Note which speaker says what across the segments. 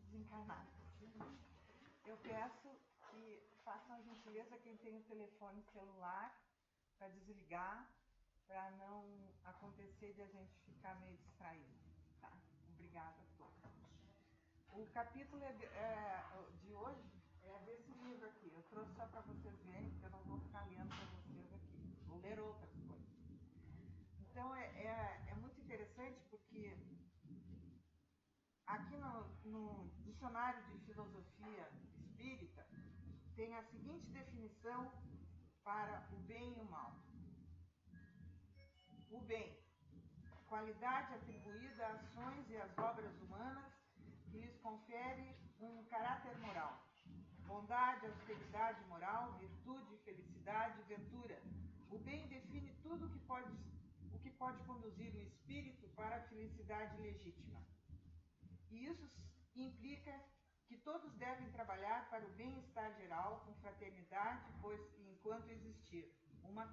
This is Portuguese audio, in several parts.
Speaker 1: desencarnados. Eu peço que façam a gentileza quem tem o telefone celular para desligar, para não acontecer de a gente ficar meio distraído. Tá? Obrigada a todos. O capítulo de hoje é desse livro aqui. Eu trouxe só para vocês verem, porque eu não vou ficar lendo para vocês aqui. Vou ler outras coisas. Então é muito interessante porque aqui no dicionário de filosofia espírita tem a seguinte definição para o bem e o mal. O bem, qualidade atribuída a ações e às obras humanas que lhes confere um caráter moral. Bondade, austeridade moral, virtude, felicidade, ventura. O bem define tudo o que pode conduzir o espírito para a felicidade legítima. E isso implica que todos devem trabalhar para o bem-estar geral com fraternidade, pois enquanto existir numa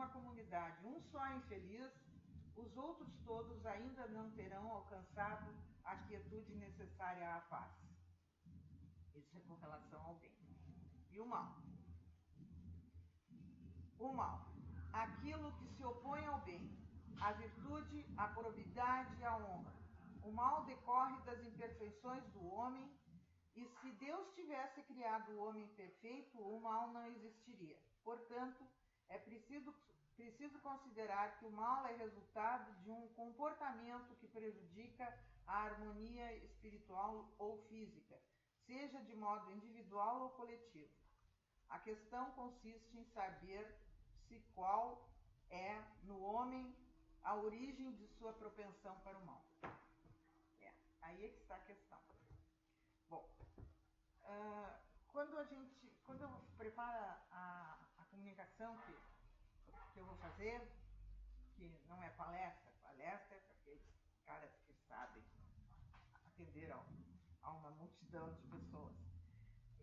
Speaker 1: comunidade um só infeliz, os outros todos ainda não terão alcançado a quietude necessária à paz. Isso é com relação ao bem. E o mal? O mal, aquilo que se opõe ao bem, a virtude, a probidade e a honra. O mal decorre das imperfeições do homem, e se Deus tivesse criado o homem perfeito, o mal não existiria. Portanto, é preciso considerar que o mal é resultado de um comportamento que prejudica a harmonia espiritual ou física, seja de modo individual ou coletivo. A questão consiste em saber se qual é no homem a origem de sua propensão para o mal. Aí é que está a questão. Bom, quando eu preparo a comunicação que eu vou fazer, que não é palestra é para aqueles caras que sabem atender a uma multidão de pessoas.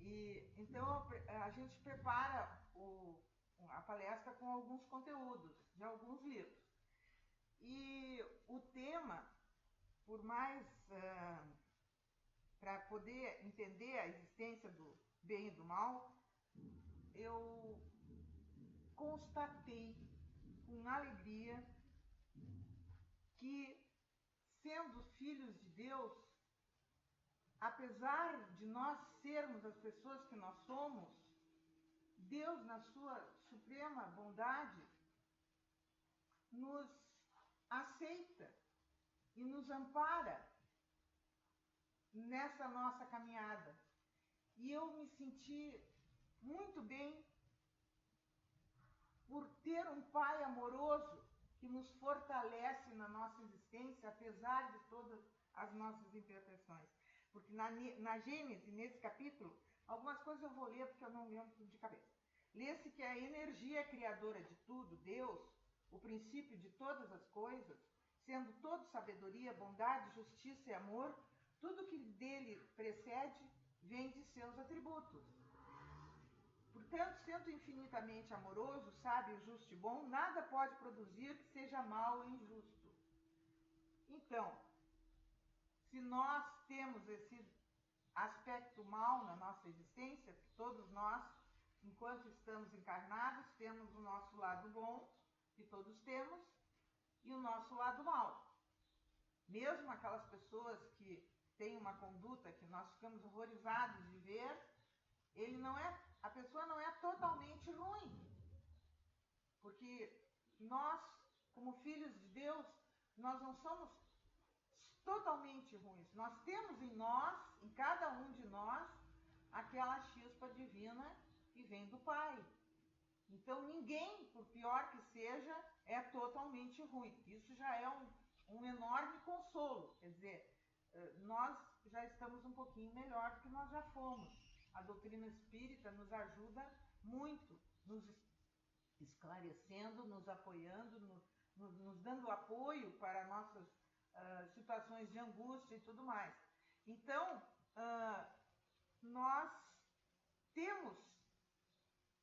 Speaker 1: E então a gente prepara a palestra com alguns conteúdos de alguns livros. E o tema, por mais para poder entender a existência do bem e do mal, eu constatei com alegria que, sendo filhos de Deus, apesar de nós sermos as pessoas que nós somos, Deus, na sua suprema bondade, nos aceita e nos ampara nessa nossa caminhada. E eu me senti muito bem por ter um Pai amoroso que nos fortalece na nossa existência, apesar de todas as nossas imperfeições. Porque na Gênesis, nesse capítulo, algumas coisas eu vou ler porque eu não lembro de cabeça. Lê-se que a energia criadora de tudo, Deus, o princípio de todas as coisas, sendo todo sabedoria, bondade, justiça e amor, tudo que dele precede vem de seus atributos. Portanto, sendo infinitamente amoroso, sábio, justo e bom, nada pode produzir que seja mal ou injusto. Então, se nós temos esse aspecto mal na nossa existência, todos nós, enquanto estamos encarnados, temos o nosso lado bom, que todos temos, e o nosso lado mal. Mesmo aquelas pessoas que têm uma conduta que nós ficamos horrorizados de ver, a pessoa não é totalmente ruim. Porque nós, como filhos de Deus, nós não somos totalmente ruins. Nós temos em nós, em cada um de nós, aquela chispa divina que vem do Pai. Então ninguém, por pior que seja, é totalmente ruim. Isso já é um enorme consolo. Quer dizer, nós já estamos um pouquinho melhor do que nós já fomos. A doutrina espírita nos ajuda muito, nos esclarecendo, nos apoiando, nos dando apoio para nossas situações de angústia e tudo mais. Então, nós temos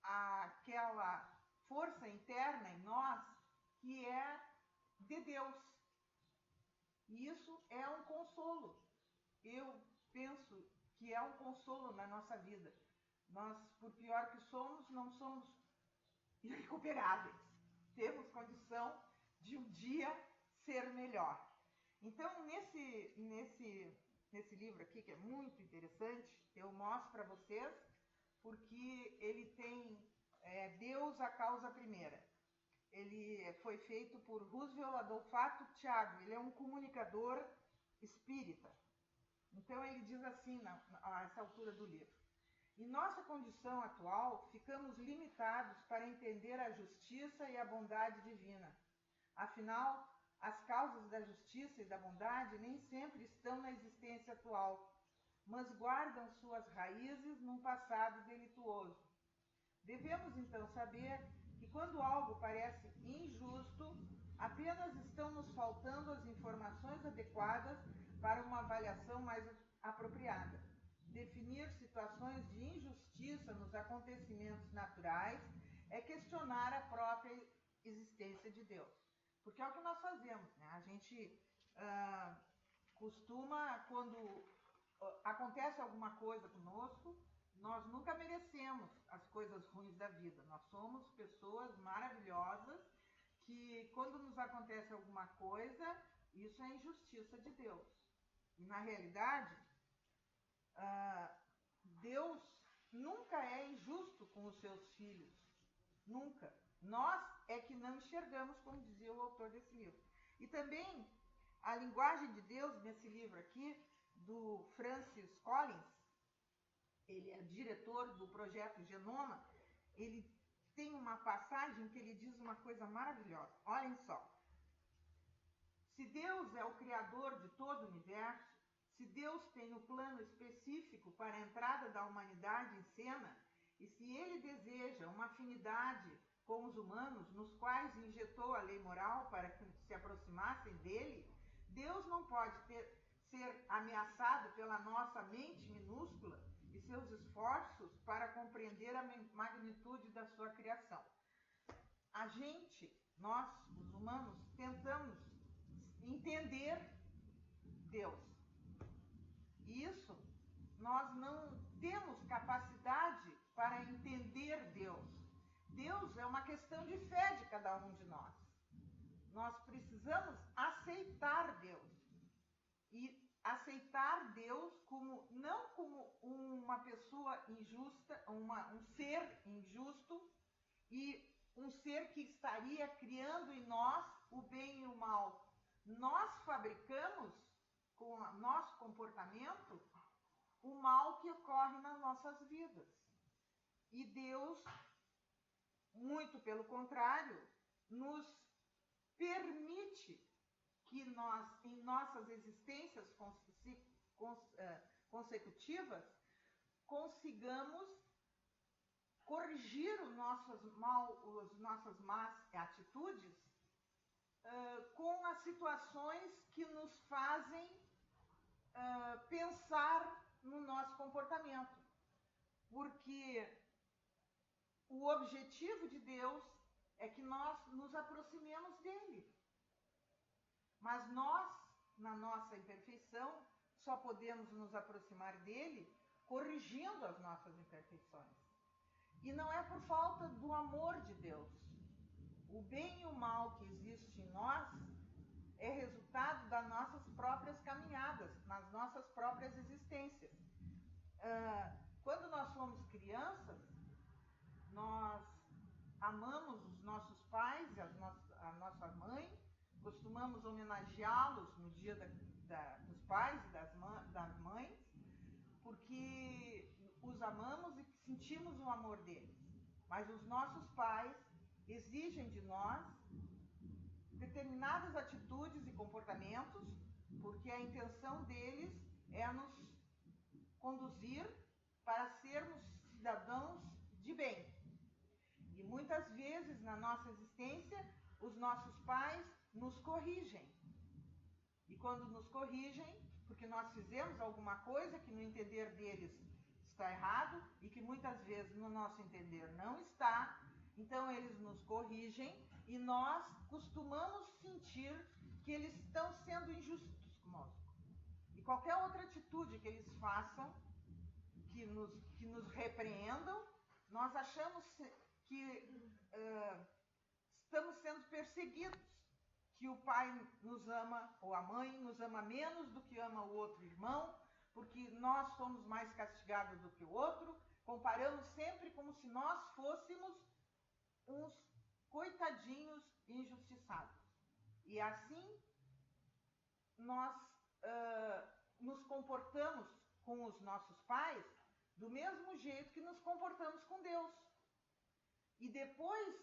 Speaker 1: aquela força interna em nós que é de Deus. E isso é um consolo. Eu penso que é um consolo na nossa vida. Nós, por pior que somos, não somos irrecuperáveis. Temos condição de um dia ser melhor. Então, nesse livro aqui, que é muito interessante, eu mostro para vocês, porque ele tem Deus a causa primeira. Ele foi feito por Roosevelt Adolfato Thiago, ele é um comunicador espírita. Então ele diz assim, a essa altura do livro: em nossa condição atual, ficamos limitados para entender a justiça e a bondade divina. Afinal, as causas da justiça e da bondade nem sempre estão na existência atual, mas guardam suas raízes num passado delituoso. Devemos então saber que quando algo parece injusto, apenas estão nos faltando as informações adequadas para uma avaliação mais apropriada. Definir situações de injustiça nos acontecimentos naturais é questionar a própria existência de Deus. Porque é o que nós fazemos, né? A gente costuma, quando acontece alguma coisa conosco, nós nunca merecemos as coisas ruins da vida. Nós somos pessoas maravilhosas que, quando nos acontece alguma coisa, isso é injustiça de Deus. E, na realidade, Deus nunca é injusto com os seus filhos. Nunca. Nós é que não enxergamos, como dizia o autor desse livro. E também a linguagem de Deus, nesse livro aqui, do Francis Collins, ele é diretor do projeto Genoma, ele tem uma passagem que ele diz uma coisa maravilhosa. Olhem só. Se Deus é o criador de todo o universo, se Deus tem o plano específico para a entrada da humanidade em cena, e se ele deseja uma afinidade com os humanos, nos quais injetou a lei moral para que se aproximassem dele, Deus não pode ser ameaçado pela nossa mente minúscula e seus esforços para compreender a magnitude da sua criação. A gente, nós, os humanos, tentamos entender Deus. E isso, nós não temos capacidade para entender Deus. Deus é uma questão de fé de cada um de nós. Nós precisamos aceitar Deus. E aceitar Deus não como uma pessoa injusta, um ser injusto e um ser que estaria criando em nós o bem e o mal. Nós fabricamos, com o nosso comportamento, o mal que ocorre nas nossas vidas. E Deus, muito pelo contrário, nos permite que nós, em nossas existências consecutivas, consigamos corrigir as nossas más atitudes com as situações que nos fazem pensar no nosso comportamento. Porque o objetivo de Deus é que nós nos aproximemos dele. Mas nós, na nossa imperfeição, só podemos nos aproximar dele corrigindo as nossas imperfeições. E não é por falta do amor de Deus. O bem e o mal que existe em nós é resultado das nossas próprias caminhadas, nas nossas próprias existências. Quando nós somos crianças, nós amamos os nossos pais, a nossa mãe, costumamos homenageá-los no dia dos pais e das mães, porque os amamos e sentimos o amor deles. Mas os nossos pais exigem de nós determinadas atitudes e comportamentos, porque a intenção deles é nos conduzir para sermos cidadãos de bem. E muitas vezes na nossa existência, os nossos pais nos corrigem. E quando nos corrigem, porque nós fizemos alguma coisa que no entender deles está errado e que muitas vezes no nosso entender não está, então eles nos corrigem e nós costumamos sentir que que eles estão sendo injustos conosco. E qualquer outra atitude que eles façam, que nos repreendam, nós achamos que estamos sendo perseguidos, que o pai nos ama, ou a mãe nos ama menos do que ama o outro irmão, porque nós somos mais castigados do que o outro. Comparamos sempre como se nós fôssemos uns coitadinhos injustiçados. E assim nós nos comportamos com os nossos pais do mesmo jeito que nos comportamos com Deus. E depois,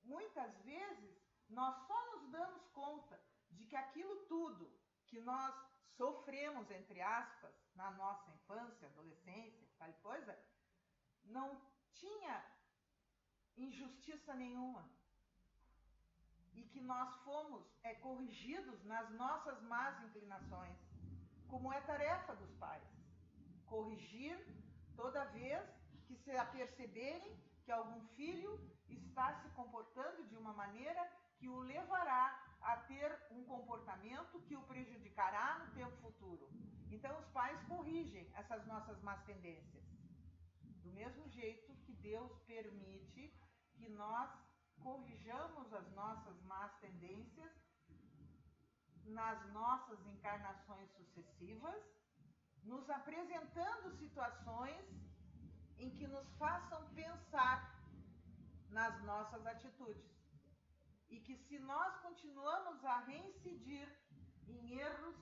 Speaker 1: muitas vezes, nós só nos damos conta de que aquilo tudo que nós sofremos, entre aspas, na nossa infância, adolescência, tal coisa, não tinha injustiça nenhuma. E que nós fomos corrigidos nas nossas más inclinações, como é tarefa dos pais. Corrigir toda vez que se aperceberem que algum filho está se comportando de uma maneira que o levará a ter um comportamento que o prejudicará no tempo futuro. Então os pais corrigem essas nossas más tendências. Do mesmo jeito que Deus permite que nós corrijamos as nossas más tendências nas nossas encarnações sucessivas, nos apresentando situações em que nos façam pensar nas nossas atitudes. E que se nós continuamos a reincidir em erros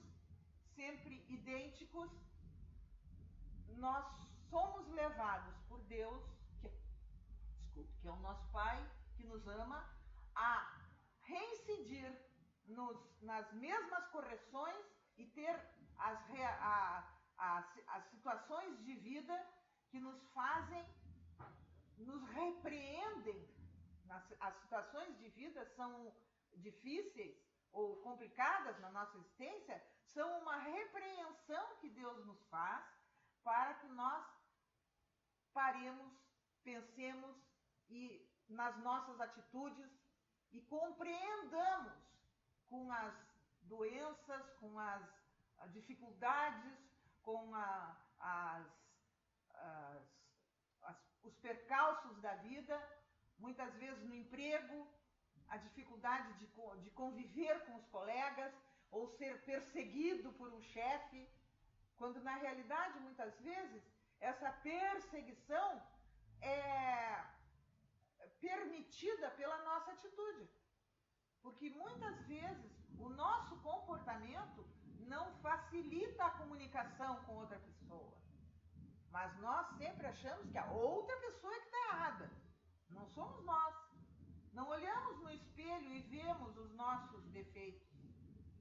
Speaker 1: sempre idênticos, nós somos levados por Deus, que é o nosso Pai, que nos ama, a reincidir nas mesmas correções e ter as situações de vida que nos fazem, nos repreendem. As situações de vida são difíceis ou complicadas na nossa existência, são uma repreensão que Deus nos faz para que nós paremos, pensemos nas nossas atitudes e compreendamos com as doenças, com as dificuldades, com os percalços da vida, muitas vezes no emprego, a dificuldade de conviver com os colegas, ou ser perseguido por um chefe, quando na realidade, muitas vezes, essa perseguição é permitida pela nossa atitude. Porque muitas vezes o nosso comportamento não facilita a comunicação com outra pessoa. Mas nós sempre achamos que a outra pessoa é que está errada. Não somos nós. Não olhamos no espelho e vemos os nossos defeitos.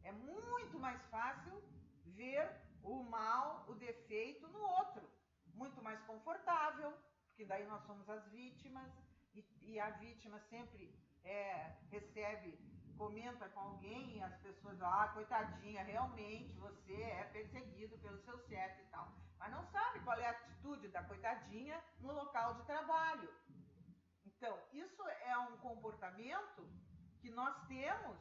Speaker 1: É muito mais fácil ver o mal, o defeito no outro. Muito mais confortável, porque daí nós somos as vítimas, e a vítima sempre comenta com alguém, e as pessoas dizem, coitadinha, realmente você é perseguido pelo seu chefe e tal. Mas não sabe qual é a atitude da coitadinha no local de trabalho. Então, isso é um comportamento que nós temos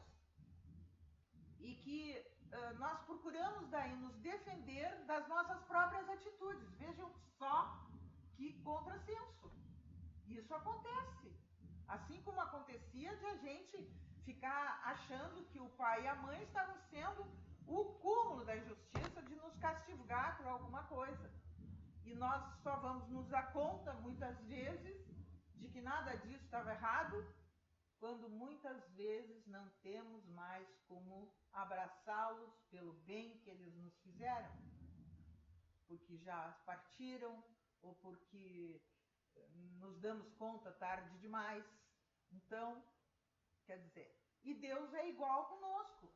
Speaker 1: e que nós procuramos daí nos defender das nossas próprias atitudes. Vejam só que contrassenso. Isso acontece. Assim como acontecia de a gente ficar achando que o pai e a mãe estavam sendo o cúmulo da injustiça de nos castigar por alguma coisa. E nós só vamos nos dar conta, muitas vezes, de que nada disso estava errado, quando muitas vezes não temos mais como abraçá-los pelo bem que eles nos fizeram, porque já partiram ou porque nos damos conta tarde demais. Então, quer dizer, e Deus é igual conosco.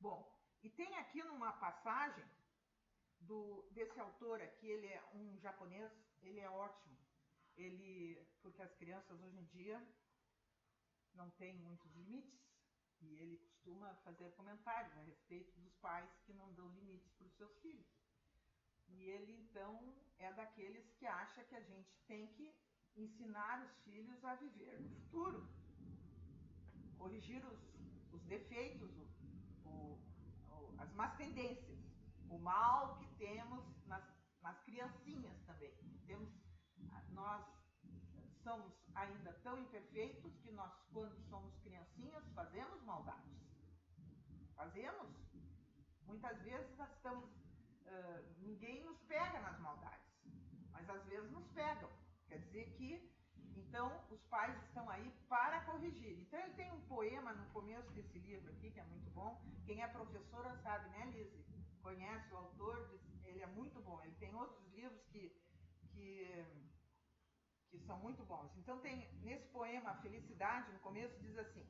Speaker 1: Bom, e tem aqui numa passagem desse autor aqui, ele é um japonês, ele é ótimo. Porque as crianças hoje em dia não têm muitos limites, e ele costuma fazer comentários a respeito dos pais que não dão limites para os seus filhos. E ele, então, é daqueles que acha que a gente tem que ensinar os filhos a viver no futuro, corrigir os defeitos, as más tendências, o mal que temos nas criancinhas também. Nós somos ainda tão imperfeitos que nós, quando somos criancinhas, fazemos maldades. Fazemos. Muitas vezes nós estamos... ninguém nos pega nas maldades, mas às vezes nos pegam. Quer dizer que, então, os pais estão aí para corrigir. Então, ele tem um poema no começo desse livro aqui, que é muito bom. Quem é professora sabe, né, Lise? Conhece o autor, ele é muito bom. Ele tem outros livros que são muito bons. Então, tem nesse poema, A Felicidade, no começo, diz assim: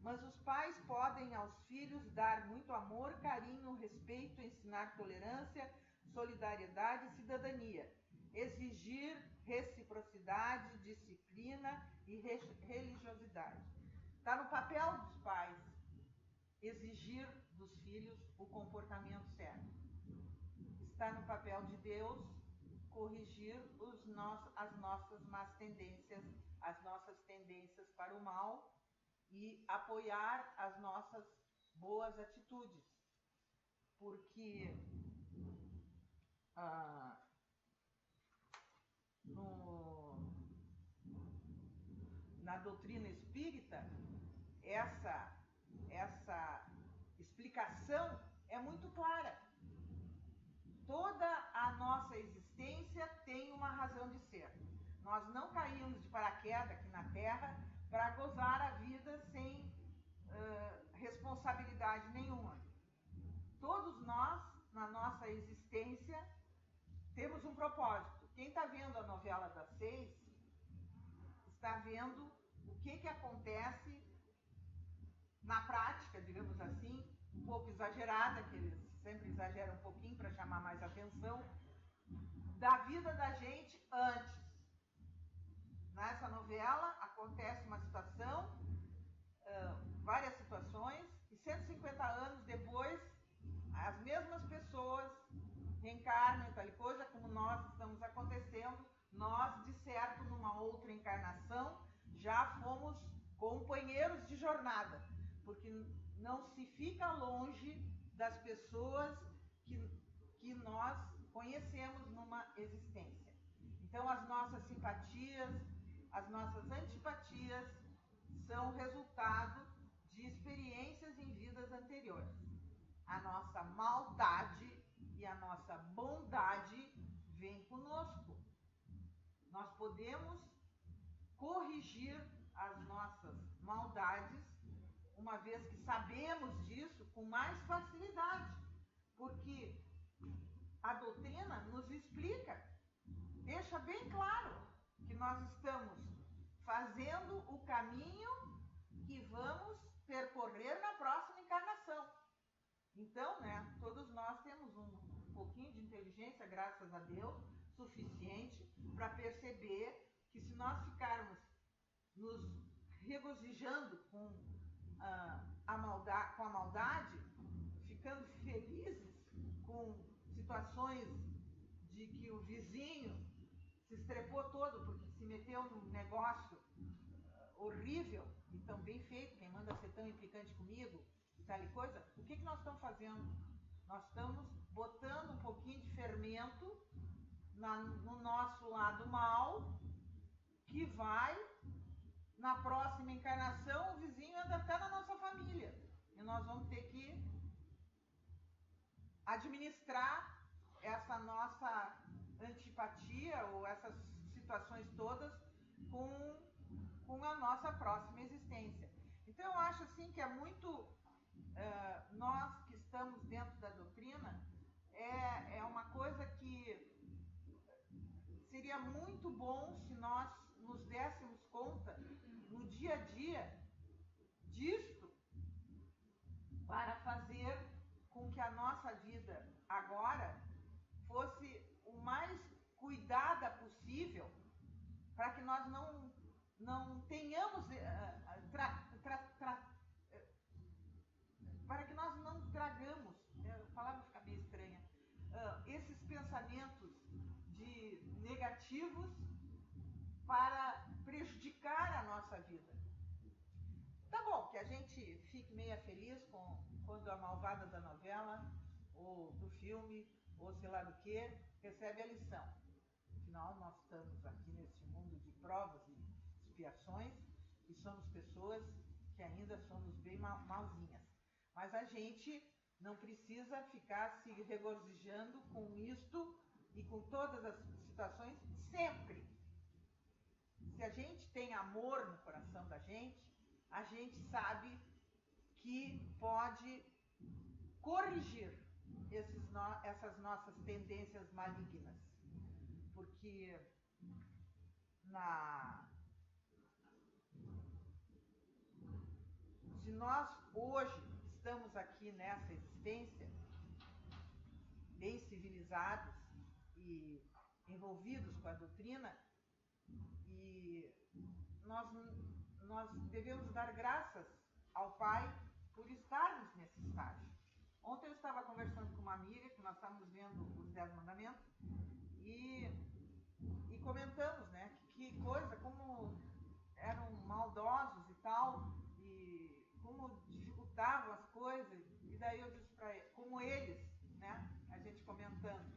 Speaker 1: mas os pais podem aos filhos dar muito amor, carinho, respeito, ensinar tolerância, solidariedade e cidadania, exigir reciprocidade, disciplina e religiosidade. Está no papel dos pais exigir dos filhos o comportamento certo. Está no papel de Deus corrigir as nossas más tendências, as nossas tendências para o mal, e apoiar as nossas boas atitudes. Porque na doutrina espírita, essa explicação é muito clara. Toda a nossa existência tem uma razão de ser. Nós não caímos de paraquedas aqui na Terra para gozar a vida sem responsabilidade nenhuma. Todos nós, na nossa existência, temos um propósito. Quem está vendo a novela das 6 está vendo o que acontece na prática, digamos assim, um pouco exagerada, que eles sempre exageram um pouquinho para chamar mais atenção, da vida da gente antes. Nessa novela acontece uma situação, várias situações, e 150 anos depois, as mesmas pessoas reencarnam e tal coisa, como nós estamos acontecendo. Nós, de certo, numa outra encarnação, já fomos companheiros de jornada, porque não se fica longe das pessoas que nós conhecemos numa existência. Então, as nossas simpatias, as nossas antipatias são resultado de experiências em vidas anteriores. A nossa maldade e a nossa bondade vem conosco. Nós podemos corrigir as nossas maldades, uma vez que sabemos disso, com mais facilidade, porque a doutrina nos explica, deixa bem claro que nós estamos fazendo o caminho que vamos percorrer na próxima encarnação. Então, né, todos nós temos um pouquinho de inteligência, graças a Deus, suficiente para perceber que se nós ficarmos nos regozijando com a maldade, ficando felizes com situações de que o vizinho se estrepou todo porque se meteu num negócio horrível e tão bem feito, quem manda ser tão implicante comigo e tal e coisa, o que nós estamos fazendo? Nós estamos botando um pouquinho de fermento no nosso lado mal, que vai, na próxima encarnação, o vizinho ainda está na nossa família. E nós vamos ter que administrar essa nossa antipatia ou essas situações todas com a nossa próxima existência. Então, eu acho assim que é muito... nós que estamos dentro da doutrina, é uma coisa que seria muito bom se nós nos dessemos conta no dia a dia disto, para fazer com que a nossa vida agora fosse o mais cuidada possível, para que nós não tenhamos para que nós não tragamos, a palavra fica meio estranha, esses pensamentos negativos para prejudicar a nossa vida. Tá bom, que a gente fique meia feliz quando a malvada da novela, ou do filme, ou sei lá do que, recebe a lição. Afinal, nós estamos aqui nesse mundo de provas e expiações e somos pessoas que ainda somos bem malzinhas. Mas a gente não precisa ficar se regozijando com isto e com todas as situações sempre. Se a gente tem amor no coração da gente, a gente sabe que pode corrigir essas nossas tendências malignas. Porque se nós hoje estamos aqui nessa existência, bem civilizados e envolvidos com a doutrina, e nós devemos dar graças ao Pai por estarmos nesse estágio. Ontem eu estava conversando com uma amiga, que nós estávamos vendo os 10 mandamentos, e comentamos, né, que coisa, como eram maldosos e tal, e como dificultavam as coisas, e daí eu disse para ele, como eles, né, a gente comentando,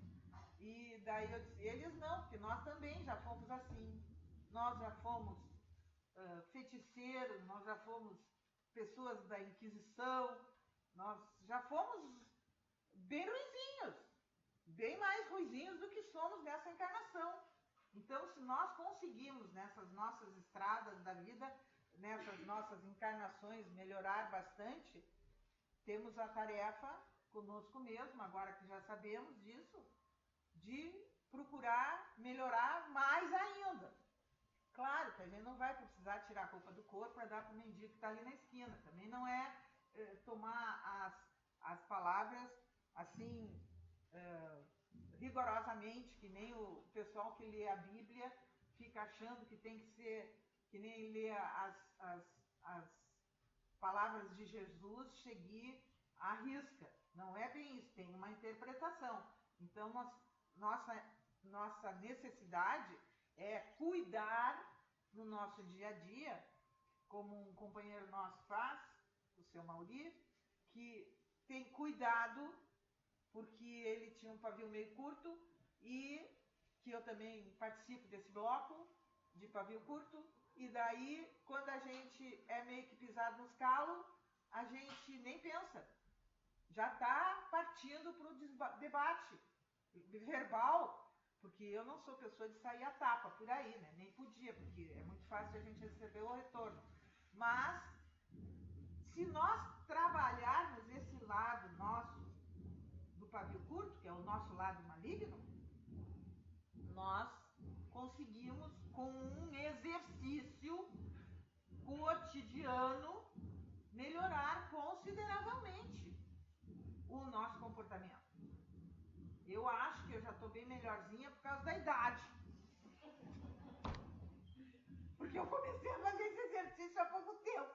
Speaker 1: e daí eu disse, eles não, porque nós também já fomos assim, nós já fomos feiticeiros, nós já fomos pessoas da Inquisição, nós já fomos bem ruizinhos, bem mais ruizinhos do que somos nessa encarnação. Então, se nós conseguimos nessas nossas estradas da vida, nessas nossas encarnações, melhorar bastante, temos a tarefa conosco mesmo, agora que já sabemos disso, de procurar melhorar mais ainda. Claro que a gente não vai precisar tirar a roupa do corpo para dar para o mendigo que está ali na esquina. Também não é tomar as palavras assim rigorosamente, que nem o pessoal que lê a Bíblia fica achando que tem que ser que nem lê as palavras de Jesus, seguir à risca. Não é bem isso, tem uma interpretação. Então, nossa necessidade é cuidar no nosso dia a dia, como um companheiro nosso faz, o seu Mauri, que tem cuidado porque ele tinha um pavio meio curto e que eu também participo desse bloco de pavio curto, e daí quando a gente é meio que pisado nos calos, a gente nem pensa, já está partindo para o debate verbal, porque eu não sou pessoa de sair a tapa por aí, né? Nem podia, porque é muito fácil a gente receber o retorno. Mas se nós trabalharmos esse lado nosso do pavio curto, que é o nosso lado maligno, nós conseguimos, com um exercício cotidiano, melhorar consideravelmente o nosso comportamento. Eu acho que eu já estou bem melhorzinha por causa da idade. Porque eu comecei a fazer esse exercício há pouco tempo.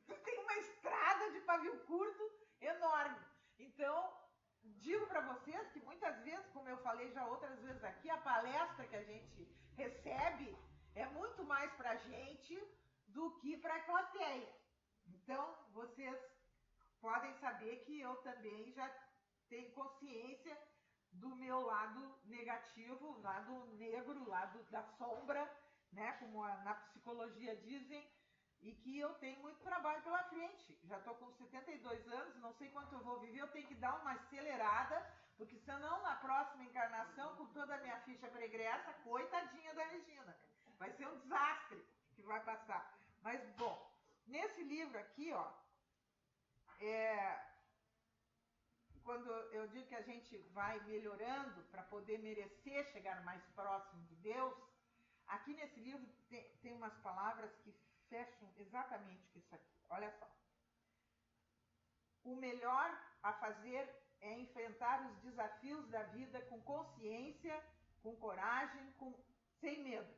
Speaker 1: Tu tem uma estrada de pavio curto enorme. Então, digo para vocês que muitas vezes, como eu falei já outras vezes aqui, a palestra que a gente recebe é muito mais para a gente do que para a plateia. Então, vocês podem saber que eu também já tenho consciência do meu lado negativo, lado negro, lado da sombra, né, como na psicologia dizem, e que eu tenho muito trabalho pela frente. Já estou com 72 anos, não sei quanto eu vou viver, eu tenho que dar uma acelerada, porque senão na próxima encarnação, com toda a minha ficha pregressa, coitadinha da Regina, vai ser um desastre que vai passar. Mas, bom, nesse livro aqui, ó, quando eu digo que a gente vai melhorando para poder merecer chegar mais próximo de Deus, aqui nesse livro tem umas palavras que fecham exatamente com isso aqui. Olha só. O melhor a fazer é enfrentar os desafios da vida com consciência, com coragem, sem medo.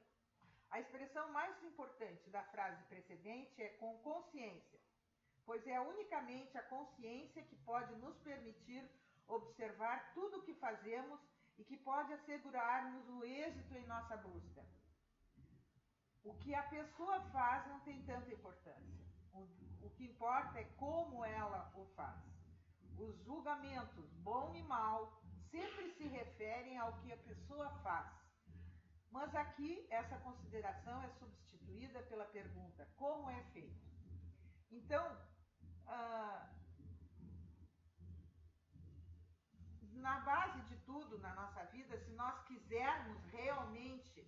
Speaker 1: A expressão mais importante da frase precedente é com consciência, pois é unicamente a consciência que pode nos permitir observar tudo o que fazemos e que pode assegurar-nos o êxito em nossa busca. O que a pessoa faz não tem tanta importância. O que importa é como ela o faz. Os julgamentos, bom e mal, sempre se referem ao que a pessoa faz. Mas aqui, essa consideração é substituída pela pergunta: como é feito? Então, na base de tudo na nossa vida, se nós quisermos realmente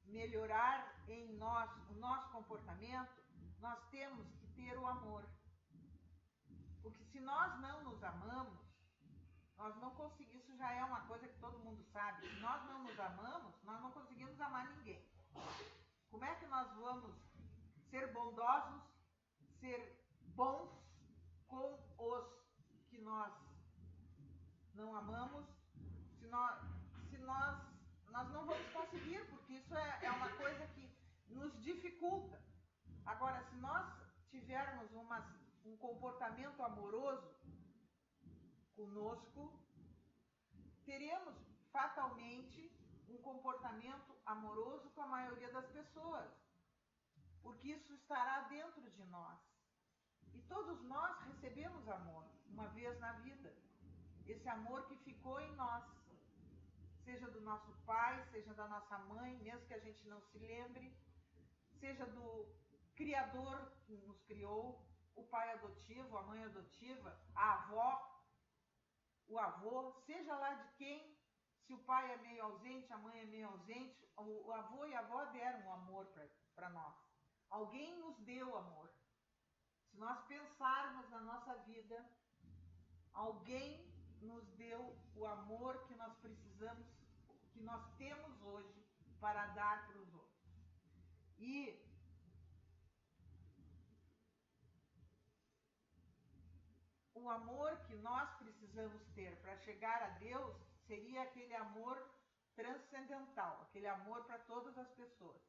Speaker 1: melhorar em nós o nosso comportamento, nós temos que ter o amor. Porque se nós não nos amamos, nós não conseguimos, isso já é uma coisa que todo mundo sabe, se nós não nos amamos, nós não conseguimos amar ninguém. Como é que nós vamos ser bondosos, ser bons com os que nós não amamos, se nós não vamos conseguir, porque isso é uma coisa que nos dificulta. Agora, se nós tivermos um comportamento amoroso conosco, teremos fatalmente um comportamento amoroso com a maioria das pessoas, porque isso estará dentro de nós. E todos nós recebemos amor uma vez na vida. Esse amor que ficou em nós, seja do nosso pai, seja da nossa mãe, mesmo que a gente não se lembre, seja do Criador que nos criou, o pai adotivo, a mãe adotiva, a avó, o avô, seja lá de quem, se o pai é meio ausente, a mãe é meio ausente, o avô e a avó deram amor para nós. Alguém nos deu amor. Se nós pensarmos na nossa vida, alguém nos deu o amor que nós precisamos, que nós temos hoje para dar para os outros. E o amor que nós precisamos ter para chegar a Deus seria aquele amor transcendental, aquele amor para todas as pessoas.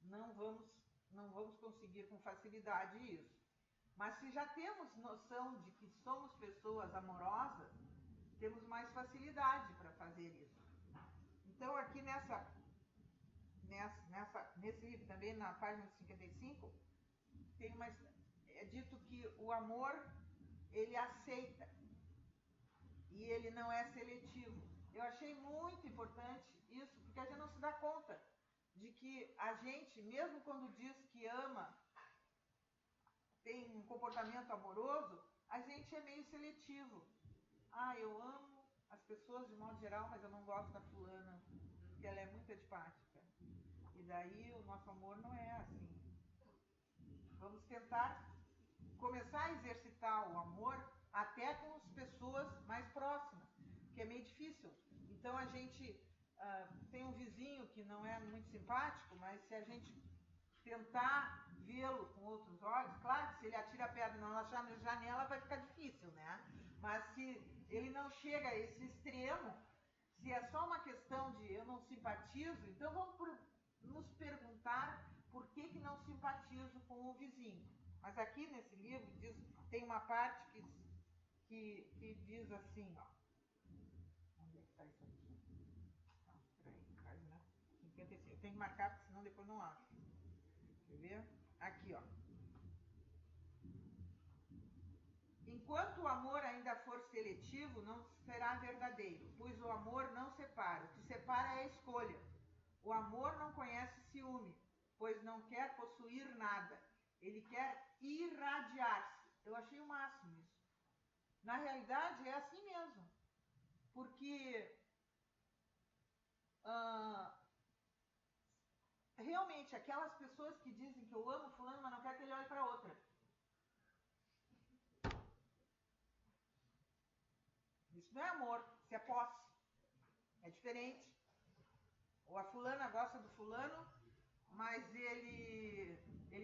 Speaker 1: Não vamos conseguir com facilidade isso. Mas se já temos noção de que somos pessoas amorosas, temos mais facilidade para fazer isso. Então aqui nesse livro também, na página 55, é dito que o amor, ele aceita e ele não é seletivo. Eu achei muito importante isso, porque a gente não se dá conta de que a gente, mesmo quando diz que ama, tem um comportamento amoroso, a gente é meio seletivo. Eu amo as pessoas de modo geral, mas eu não gosto da fulana, porque ela é muito antipática. E daí o nosso amor não é assim. Vamos tentar começar a exercitar o amor até com as pessoas mais próximas, que é meio difícil. Então a gente tem um vizinho que não é muito simpático, mas se a gente tentar vê-lo com outros olhos, claro que se ele atira a pedra na nossa janela vai ficar difícil, né? Mas se ele não chega a esse extremo, se é só uma questão de eu não simpatizo, então vamos nos perguntar por que não simpatizo com o vizinho. Mas aqui nesse livro tem uma parte que diz assim, ó. Onde é que está isso aqui? Peraí, página 55. Eu tenho que marcar, porque senão depois não acho. Quer ver? Aqui, ó. Enquanto o amor ainda for seletivo, não será verdadeiro, pois o amor não separa. O que separa é a escolha. O amor não conhece ciúme, pois não quer possuir nada. Ele quer irradiar-se. Eu achei o máximo isso. Na realidade, é assim mesmo. Porque realmente, aquelas pessoas que dizem que eu amo fulano, mas não quero que ele olhe para outra. Isso não é amor, isso é posse. É diferente. Ou a fulana gosta do fulano, mas ele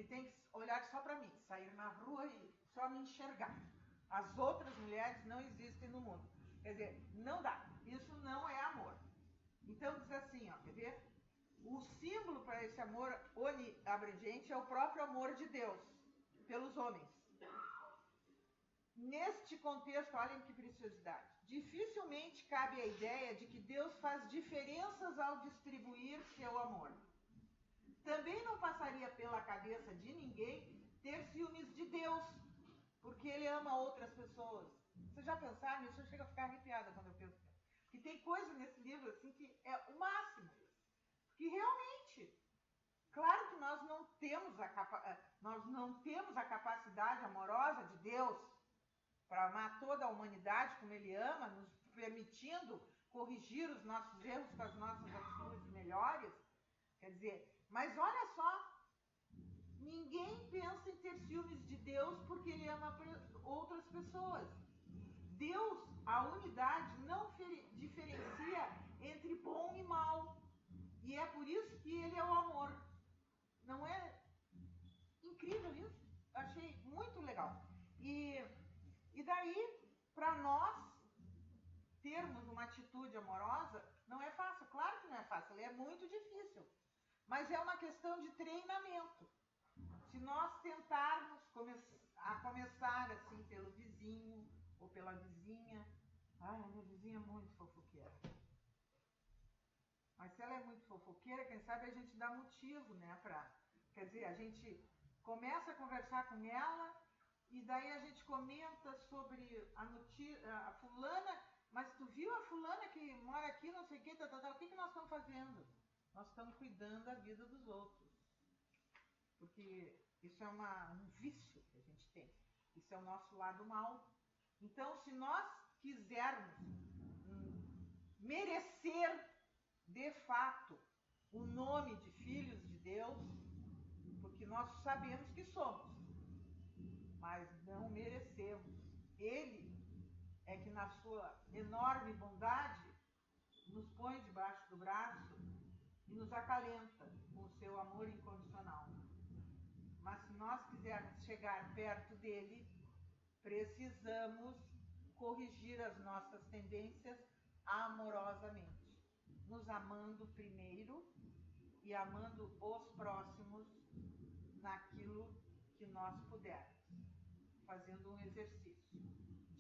Speaker 1: tem que olhar só para mim, sair na rua e só me enxergar. As outras mulheres não existem no mundo. Quer dizer, não dá. Isso não é amor. Então diz assim, ó, quer ver? O símbolo para esse amor oniabrangente é o próprio amor de Deus pelos homens. Neste contexto, olhem que preciosidade. Dificilmente cabe a ideia de que Deus faz diferenças ao distribuir seu amor. também não passaria pela cabeça de ninguém ter ciúmes de Deus, porque ele ama outras pessoas. Vocês já pensaram nisso? Eu chego a ficar arrepiada quando eu penso nisso. Porque tem coisa nesse livro assim que é o máximo. Que realmente, claro que nós não temos a capacidade amorosa de Deus para amar toda a humanidade como Ele ama, nos permitindo corrigir os nossos erros com as nossas atitudes melhores. Quer dizer, mas olha só, ninguém pensa em ter ciúmes de Deus porque Ele ama outras pessoas. Deus, a unidade, não diferencia entre bom e mal. E é por isso que Ele é o amor. Não é incrível isso? Achei muito legal. E daí, para nós termos uma atitude amorosa, não é fácil. Claro que não é fácil, é muito difícil. Mas é uma questão de treinamento. Se nós tentarmos começar assim pelo vizinho ou pela vizinha, ai, a minha vizinha é muito fofoqueira. Mas se ela é muito fofoqueira, quem sabe a gente dá motivo, né, quer dizer, a gente começa a conversar com ela e daí a gente comenta sobre a fulana, mas tu viu a fulana que mora aqui, não sei o que, o que nós estamos fazendo? Nós estamos cuidando da vida dos outros. Porque isso é um vício que a gente tem. Isso é o nosso lado mal. Então, se nós quisermos merecer de fato o nome de filhos de Deus, porque nós sabemos que somos, mas não merecemos. Ele é que na sua enorme bondade nos põe debaixo do braço e nos acalenta com o seu amor incondicional. Mas se nós quisermos chegar perto dele, precisamos corrigir as nossas tendências amorosamente, nos amando primeiro e amando os próximos naquilo que nós pudermos, fazendo um exercício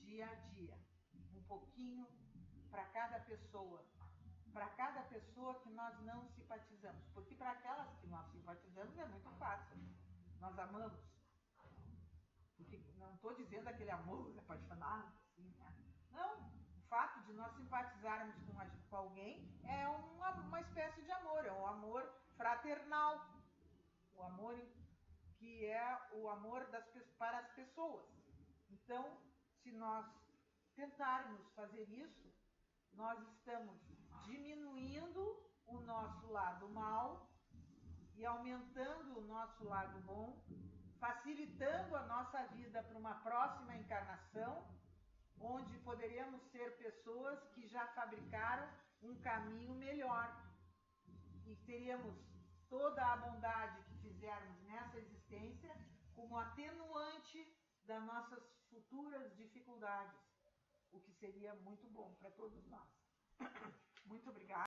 Speaker 1: dia a dia, um pouquinho para cada pessoa que nós não simpatizamos, porque para aquelas que nós simpatizamos é muito fácil, nós amamos, porque não estou dizendo aquele amor apaixonado, assim, né? Não, o fato de nós simpatizarmos com alguém é uma espécie de amor, é um amor fraternal, o amor que é o amor para as pessoas. Então, se nós tentarmos fazer isso, nós estamos diminuindo o nosso lado mal e aumentando o nosso lado bom, facilitando a nossa vida para uma próxima encarnação, onde poderemos ser pessoas que já fabricaram um caminho melhor e teríamos toda a bondade que fizermos nessa existência como atenuante das nossas futuras dificuldades, o que seria muito bom para todos nós. Muito obrigada.